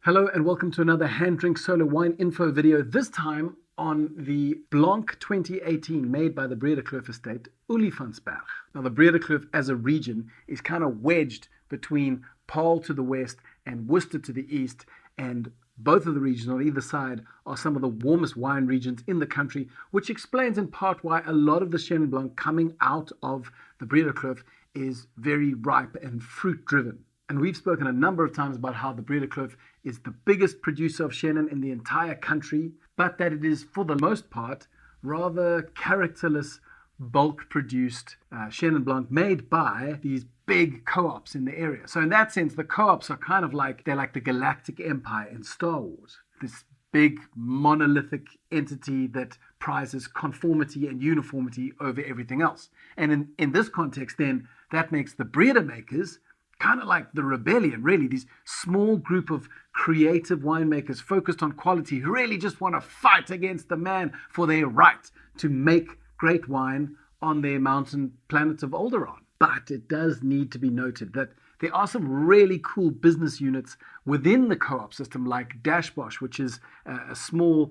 Hello and welcome to another HanDrinksSolo wine info video, this time on the Blanc 2018 made by the Breedekloof estate, Olifantsberg. Now the Breedekloof as a region is kind of wedged between Paarl to the west and Worcester to the east, and both of the regions on either side are some of the warmest wine regions in the country, which explains in part why a lot of the Chenin Blanc coming out of the Breedekloof is very ripe and fruit driven. And we've spoken a number of times about how the Breedekloof is the biggest producer of Chenin in the entire country, but that it is, for the most part, rather characterless, bulk-produced Chenin Blanc made by these big co-ops in the area. So in that sense, the co-ops are kind of like, they're like the Galactic Empire in Star Wars. This big monolithic entity that prizes conformity and uniformity over everything else. And in this context, then, that makes the breeder makers kind of like the rebellion, really, these small group of creative winemakers focused on quality who really just want to fight against the man for their right to make great wine on their mountain planet of Alderaan. But it does need to be noted that there are some really cool business units within the co-op system, like Dashbosh, which is a small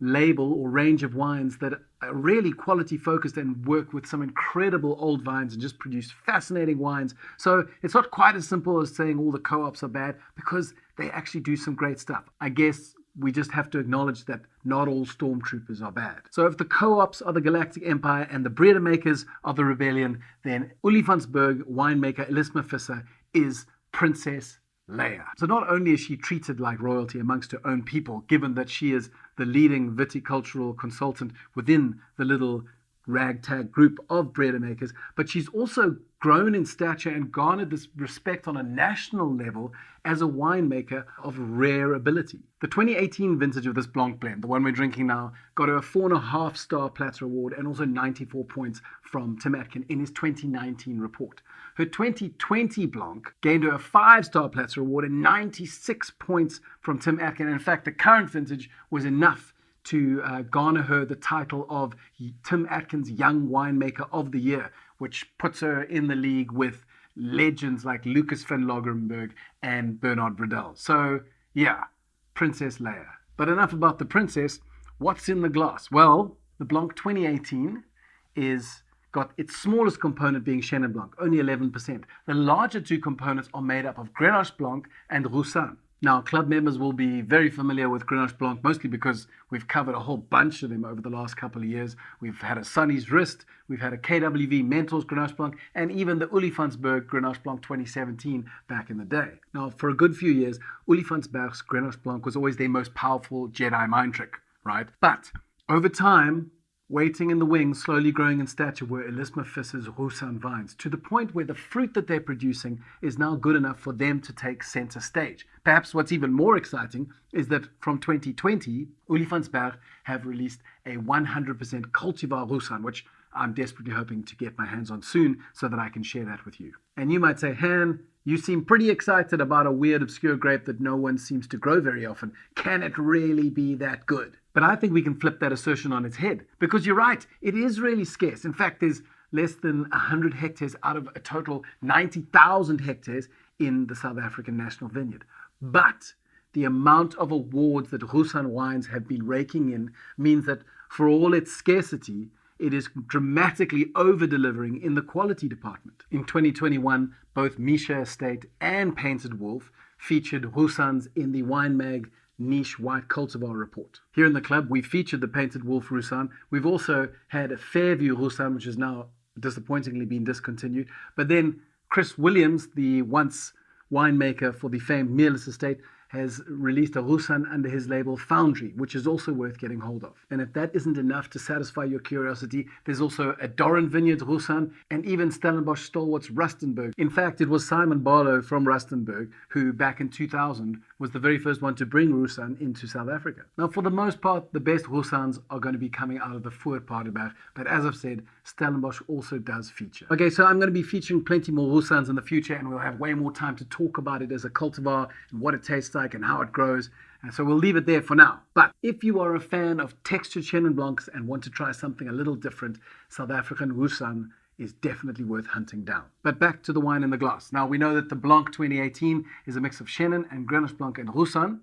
label or range of wines that are really quality focused and work with some incredible old vines and just produce fascinating wines. So it's not quite as simple as saying all the co-ops are bad, because they actually do some great stuff. I guess we just have to acknowledge that not all stormtroopers are bad. So if the co-ops are the Galactic Empire and the breeder makers are the rebellion, then Olifantsberg winemaker Elisme Visser is Princess Leia. So not only is she treated like royalty amongst her own people, given that she is the leading viticultural consultant within the little ragtag group of breeder makers, but she's also grown in stature and garnered this respect on a national level as a winemaker of rare ability. The 2018 vintage of this Blanc blend, the one we're drinking now, got her a 4.5-star Platter award and also 94 points from Tim Atkin in his 2019 report. Her 2020 Blanc gained her a 5-star Platter award and 96 points from Tim Atkin. In fact, the current vintage was enough to garner her the title of Tim Atkin's Young Winemaker of the Year, which puts her in the league with legends like Lucas van Lagerenberg and Bernard Bradel. So, yeah, Princess Leia. But enough about the princess. What's in the glass? Well, the Blanc 2018 is got its smallest component being Chenin Blanc, only 11%. The larger two components are made up of Grenache Blanc and Roussanne. Now, club members will be very familiar with Grenache Blanc, mostly because we've covered a whole bunch of them over the last couple of years. We've had a Sonny's Wrist, we've had a KWV Mentors Grenache Blanc, and even the Olifantsberg Grenache Blanc 2017 back in the day. Now, for a good few years, Olifantsberg's Grenache Blanc was always their most powerful Jedi mind trick, right? But over time, waiting in the wings, slowly growing in stature, were Elisme Visser's Roussanne vines, to the point where the fruit that they're producing is now good enough for them to take center stage. Perhaps what's even more exciting is that from 2020, Olifantsberg have released a 100% cultivar Roussanne, which I'm desperately hoping to get my hands on soon so that I can share that with you. And you might say, Han, you seem pretty excited about a weird, obscure grape that no one seems to grow very often. Can it really be that good? But I think we can flip that assertion on its head, because you're right, it is really scarce. In fact, there's less than 100 hectares out of a total 90,000 hectares in the South African National Vineyard. But the amount of awards that Roussanne wines have been raking in means that for all its scarcity, it is dramatically over-delivering in the quality department. In 2021, both Misha Estate and Painted Wolf featured Roussannes in the Wine Mag Niche White Cultivar Report. Here in the club, we featured the Painted Wolf Roussanne. We've also had a Fairview Roussanne, which has now disappointingly been discontinued. But then Chris Williams, the once winemaker for the famed Meerless Estate, has released a Roussanne under his label Foundry, which is also worth getting hold of. And if that isn't enough to satisfy your curiosity, there's also a Doran Vineyard Roussanne and even Stellenbosch stalwarts Rustenburg. In fact, it was Simon Barlow from Rustenburg who, back in 2000, was the very first one to bring Roussanne into South Africa. Now, for the most part, the best Roussannes are going to be coming out of the Voorpaardenberg, but as I've said, Stellenbosch also does feature. Okay, so I'm going to be featuring plenty more Roussannes in the future, and we'll have way more time to talk about it as a cultivar and what it tastes like and how it grows. And so we'll leave it there for now. But if you are a fan of textured Chenin Blancs and want to try something a little different, South African Roussanne is definitely worth hunting down. But back to the wine in the glass. Now, we know that the Blanc 2018 is a mix of Chenin and Grenache Blanc and Roussanne.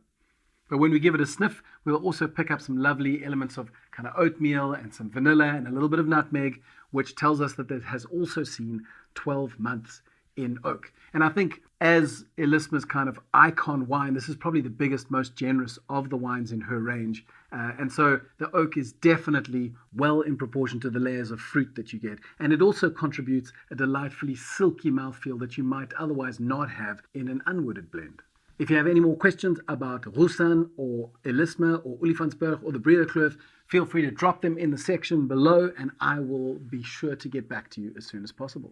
But when we give it a sniff, we'll also pick up some lovely elements of kind of oatmeal and some vanilla and a little bit of nutmeg, which tells us that it has also seen 12 months in oak. And I think as Elisme's kind of icon wine, this is probably the biggest, most generous of the wines in her range. And so the oak is definitely well in proportion to the layers of fruit that you get. And it also contributes a delightfully silky mouthfeel that you might otherwise not have in an unwooded blend. If you have any more questions about Roussanne or Elisme or Olifantsberg or the Breedekloof, feel free to drop them in the section below and I will be sure to get back to you as soon as possible.